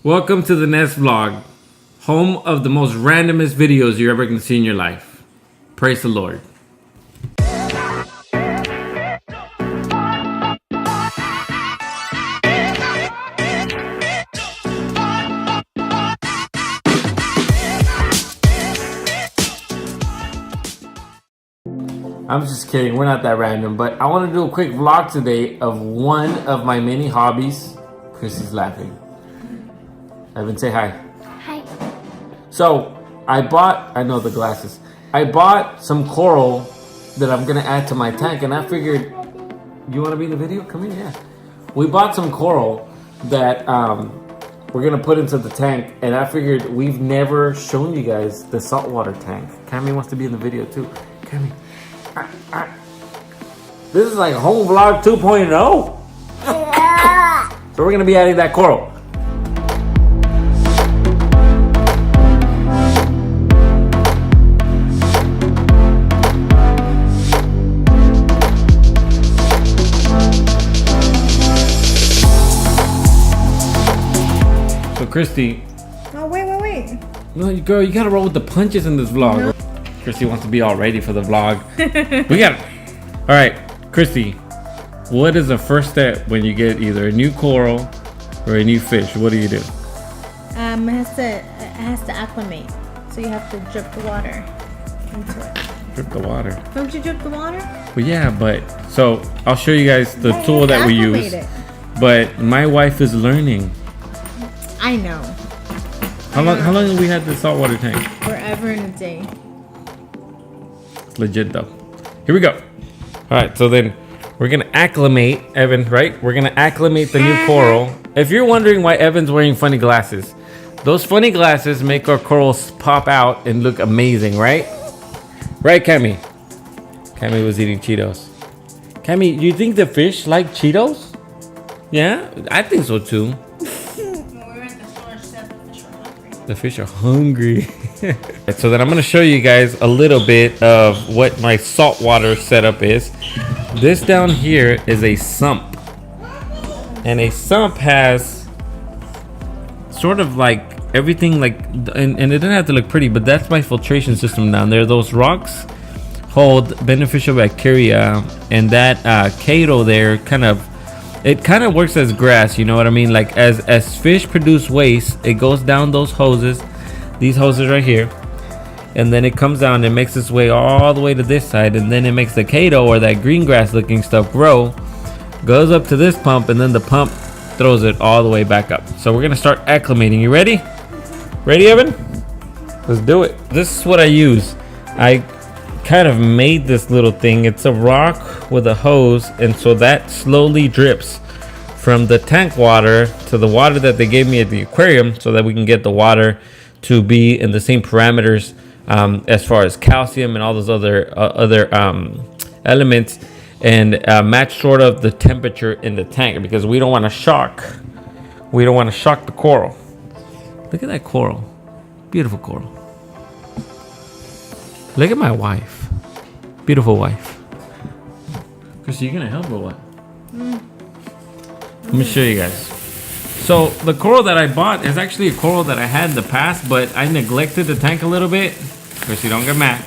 Welcome to the Nest Vlog, home of the most randomest videos you're ever going to see in your life. Praise the Lord. I'm just kidding, we're not that random, but I want to do a quick vlog today of one of my many hobbies. Chrissy's laughing. Evan, say hi. Hi. So, I know the glasses. I bought some coral that I'm gonna add to my tank, and I figured, you wanna be in the video? Come here, yeah. We bought some coral that we're gonna put into the tank, and I figured we've never shown you guys the saltwater tank. Cammy wants to be in the video too. Cammy. This is like home vlog 2.0. So we're gonna be adding that coral. So Christy. Oh, wait. No, girl, you gotta roll with the punches in this vlog. No. Christy wants to be all ready for the vlog. We got it. All right, Christy, what is the first step when you get either a new coral or a new fish? What do? It has to acclimate. So you have to drip the water into it. Drip the water. Don't you drip the water? Well, yeah, but so I'll show you guys the tool that we use. But my wife is learning. I know. How long have we had the saltwater tank? Forever and a day. It's legit though. Here we go. All right, so then we're gonna acclimate, Evan, right? We're gonna acclimate the new coral. If you're wondering why Evan's wearing funny glasses, those funny glasses make our corals pop out and look amazing, right? Right, Cammy? Cammy was eating Cheetos. Cammy, do you think the fish like Cheetos? Yeah, I think so too. The fish are hungry. So then I'm going to show you guys a little bit of what my saltwater setup is. This down here is a sump. And a sump has sort of like everything like, and it doesn't have to look pretty, but that's my filtration system down there. Those rocks hold beneficial bacteria, and that chaeto there kind of works as grass, you know what I mean? Like as fish produce waste, it goes down those hoses, these hoses right here, and then it comes down and makes its way all the way to this side, and then it makes the chaeto or that green grass looking stuff grow, goes up to this pump, and then the pump throws it all the way back up. So we're gonna start acclimating. You ready? Ready, Evan? Let's do it. This is what I use. I kind of made this little thing. It's a rock with a hose, and so that slowly drips from the tank water to the water that they gave me at the aquarium, so that we can get the water to be in the same parameters as far as calcium and all those other elements, and match sort of the temperature in the tank, because we don't want to shock the coral. Look at that coral. Beautiful coral. Look at my wife. Beautiful wife. Chrissy, you gonna help or what? Let me show you guys. So the coral that I bought is actually a coral that I had in the past, but I neglected the tank a little bit. Chrissy, don't get mad.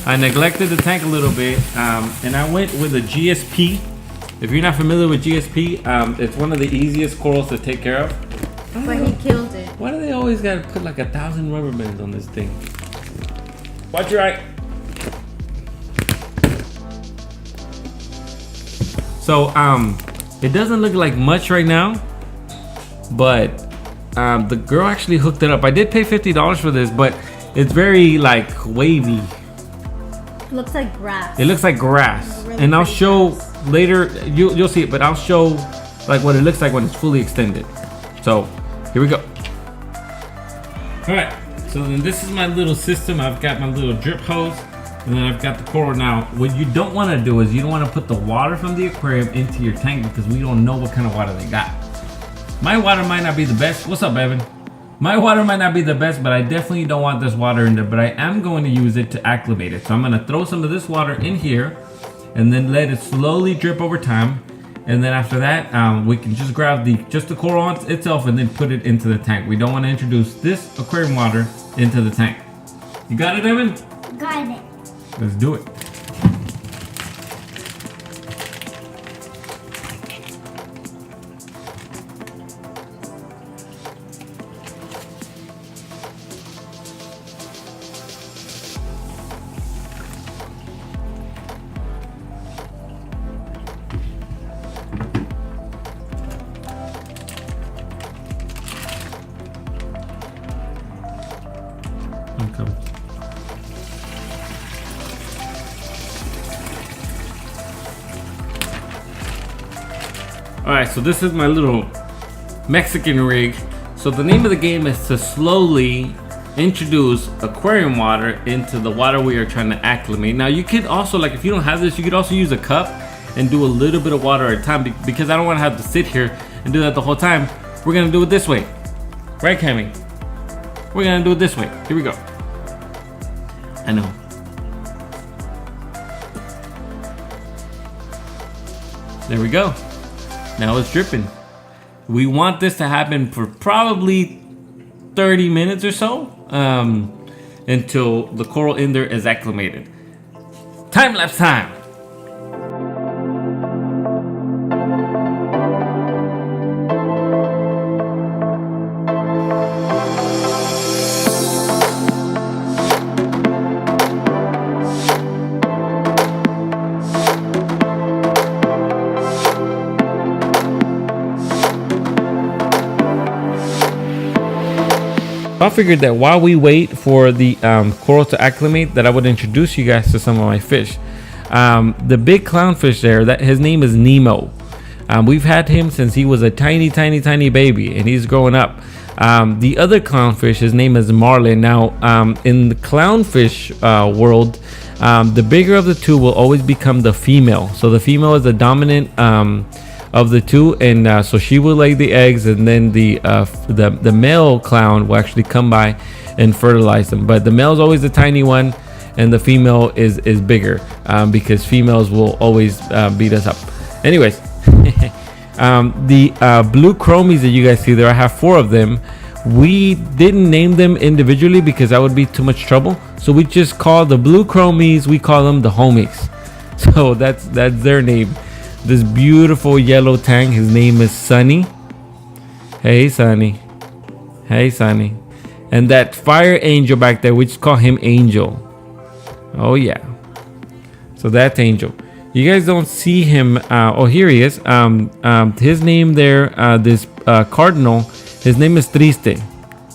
I neglected the tank a little bit, and I went with a GSP. If you're not familiar with GSP, it's one of the easiest corals to take care of. But he killed it. Why do they always gotta put like 1,000 rubber bands on this thing? Watch your eye. So it doesn't look like much right now, but the girl actually hooked it up. I did pay $50 for this, but it's very like wavy. It looks like grass. It looks like grass, really, and I'll show later. You'll see it, but I'll show like what it looks like when it's fully extended. So here we go. All right. So then this is my little system. I've got my little drip hose, and then I've got the coral. Now, what you don't want to do is you don't want to put the water from the aquarium into your tank, because we don't know what kind of water they got. My water might not be the best. What's up, Evan? My water might not be the best, but I definitely don't want this water in there, but I am going to use it to acclimate it. So I'm going to throw some of this water in here and then let it slowly drip over time. And then after that, we can just grab just the coral itself and then put it into the tank. We don't want to introduce this aquarium water into the tank. You got it, Evan? Got it. Let's do it. Okay. Alright, so this is my little Mexican rig. So the name of the game is to slowly introduce aquarium water into the water we are trying to acclimate. Now you could also, like if you don't have this, you could also use a cup and do a little bit of water at a time, because I don't want to have to sit here and do that the whole time. We're going to do it this way. Right, Cammy? We're going to do it this way. Here we go. I know. There we go. Now it's dripping. We want this to happen for probably 30 minutes or so, until the coral in there is acclimated. Time lapse time. I figured that while we wait for the coral to acclimate, that I would introduce you guys to some of my fish. The big clownfish there, that his name is Nemo. We've had him since he was a tiny baby, and he's growing up. The other clownfish, his name is Marlin. Now, in the clownfish world, the bigger of the two will always become the female. So the female is the dominant of the two, and so she will lay the eggs, and then the male clown will actually come by and fertilize them. But the male is always the tiny one, and the female is bigger, because females will always beat us up. Anyways, the blue chromies that you guys see there, I have 4 of them. We didn't name them individually because that would be too much trouble, so we just call the blue chromies, we call them the homies. So that's their name. This beautiful yellow tang, his name is Sunny. Hey Sunny. Hey Sunny. And that fire angel back there, we just call him Angel. Oh yeah. So that's Angel. You guys don't see him. Oh, here he is. His name there, this cardinal, his name is Triste.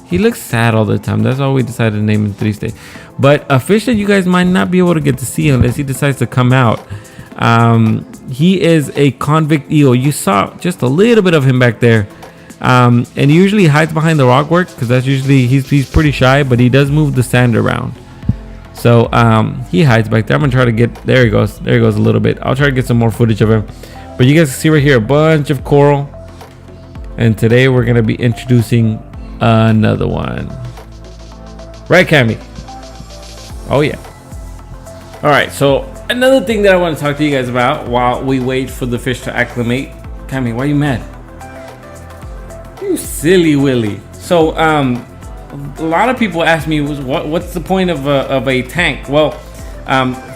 He looks sad all the time. That's why we decided to name him Triste. But a fish that you guys might not be able to get to see unless he decides to come out. He is a convict eel. You saw just a little bit of him back there, and he usually hides behind the rock work, because that's usually he's pretty shy, but he does move the sand around. So he hides back there. I'm gonna try to get, there he goes a little bit. I'll try to get some more footage of him, but you guys can see right here a bunch of coral, and today we're gonna be introducing another one. Right, Cammy? Oh yeah. All right, so another thing that I want to talk to you guys about while we wait for the fish to acclimate. Cammy, why are you mad? You silly Willy. So a lot of people ask me, what's the point of a tank? Well,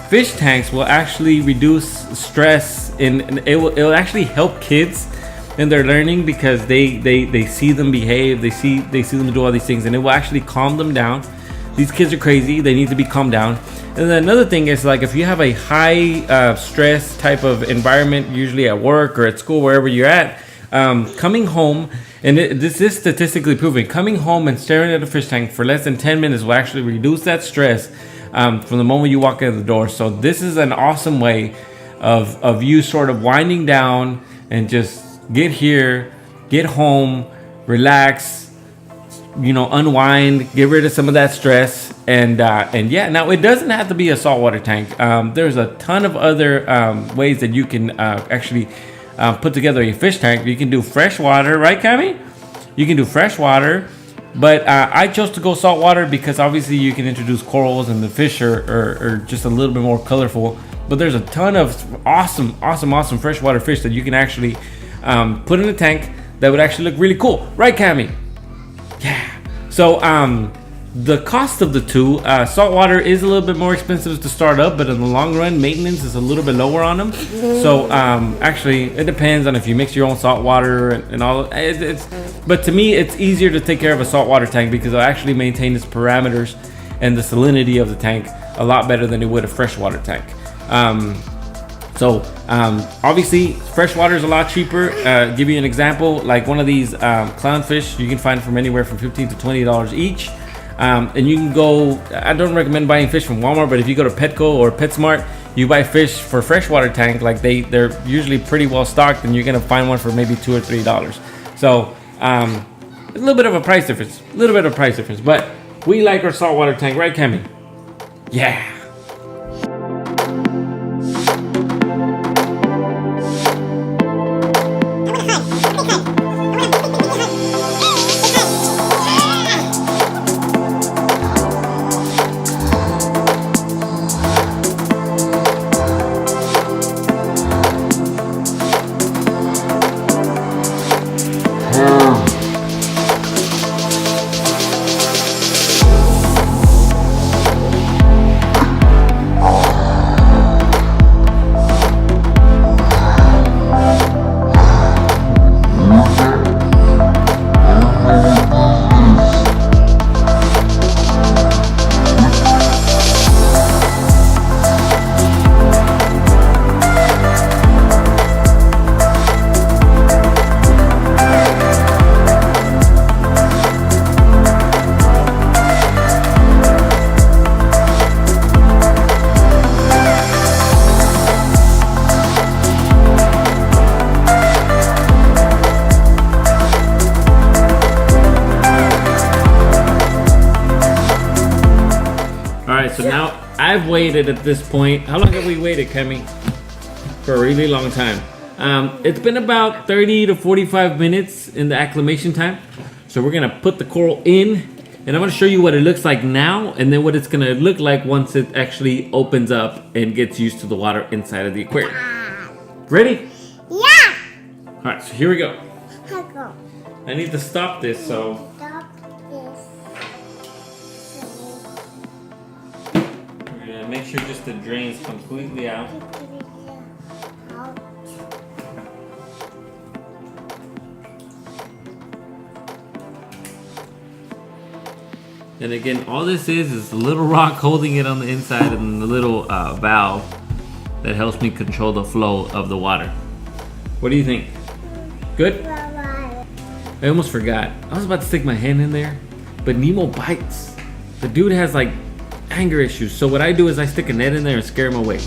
fish tanks will actually reduce stress, and it will actually help kids in their learning, because they see them behave, they see them do all these things, and it will actually calm them down. These kids are crazy, they need to be calmed down. And then another thing is, like, if you have a high stress type of environment, usually at work or at school, wherever you're at, coming home, and this is statistically proven, coming home and staring at a fish tank for less than 10 minutes will actually reduce that stress from the moment you walk in the door. So this is an awesome way of you sort of winding down and just get here, get home, relax, unwind, get rid of some of that stress, and yeah. Now, it doesn't have to be a saltwater tank. There's a ton of other ways that you can actually put together a fish tank. You can do fresh water, right, Cammy? You can do fresh water, but I chose to go saltwater because obviously you can introduce corals, and the fish are just a little bit more colorful but there's a ton of awesome freshwater fish that you can actually put in a tank that would actually look really cool, right, Cammy? Yeah. So the cost of the two, saltwater is a little bit more expensive to start up, but in the long run, maintenance is a little bit lower on them. So actually, it depends on if you mix your own saltwater and all. But to me, it's easier to take care of a saltwater tank because it'll actually maintain its parameters and the salinity of the tank a lot better than it would a freshwater tank. Obviously, freshwater is a lot cheaper. Give you an example, like one of these clownfish, you can find from anywhere from $15 to $20 each. And you can go, I don't recommend buying fish from Walmart, but if you go to Petco or PetSmart, you buy fish for freshwater tank, like they're usually pretty well stocked, and you're gonna find one for maybe $2 or $3. So a little bit of a price difference, but we like our saltwater tank, right, Cammy? Yeah. So now I've waited at this point. How long have we waited, Kemi? For a really long time. It's been about 30 to 45 minutes in the acclimation time. So we're gonna put the coral in, and I'm gonna show you what it looks like now, and then what it's gonna look like once it actually opens up and gets used to the water inside of the aquarium. Ready? Yeah. All right, so here we go. Here we go. I need to stop this, so. Stop this. We're gonna make sure just the drain's completely out. And again, all this is a little rock holding it on the inside and the little valve that helps me control the flow of the water. What do you think? Good? I almost forgot. I was about to stick my hand in there, but Nemo bites. The dude has like anger issues. So what I do is I stick a net in there and scare him away.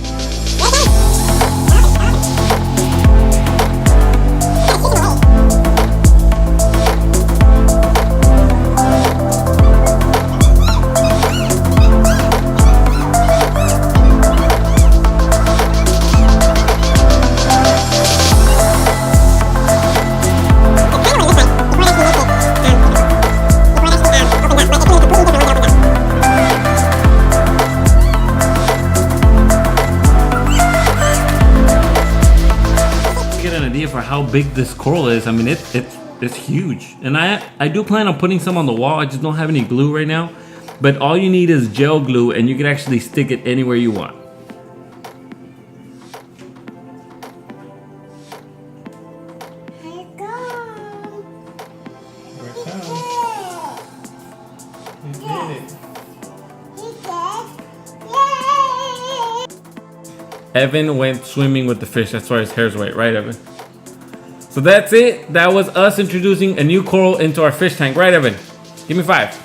For how big this coral is. I mean, it's huge, and I do plan on putting some on the wall. I just don't have any glue right now, but all you need is gel glue, and you can actually stick it anywhere you want. Here it goes. Here it comes. You did it. Evan went swimming with the fish. That's why his hair's white, right, Evan? So that's it. That was us introducing a new coral into our fish tank. Right, Evan? Give me 5.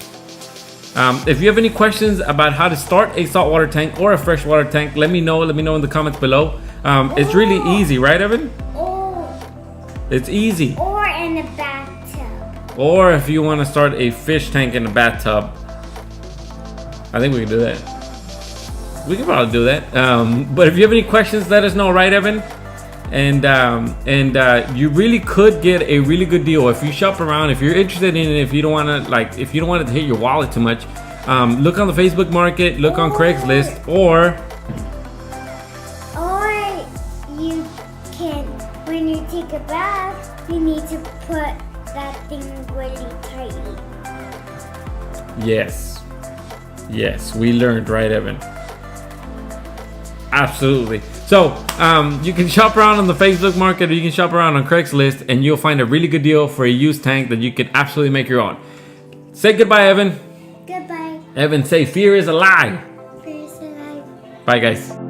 If you have any questions about how to start a saltwater tank or a freshwater tank, let me know. Let me know in the comments below. It's really easy, right, Evan? It's easy. Or in a bathtub. Or if you want to start a fish tank in a bathtub. I think we can do that. We can probably do that. But if you have any questions, let us know, right, Evan? And you really could get a really good deal if you shop around. If you're interested in it, if you don't want it to hit your wallet too much, look on the Facebook Market, look on Craigslist, or the back, you need to put that thing really tightly. Yes. Yes, we learned, right, Evan? Absolutely. So, you can shop around on the Facebook market, or you can shop around on Craigslist, and you'll find a really good deal for a used tank that you can absolutely make your own. Say goodbye, Evan. Goodbye. Evan, say fear is a lie. Fear is alive. Bye, guys.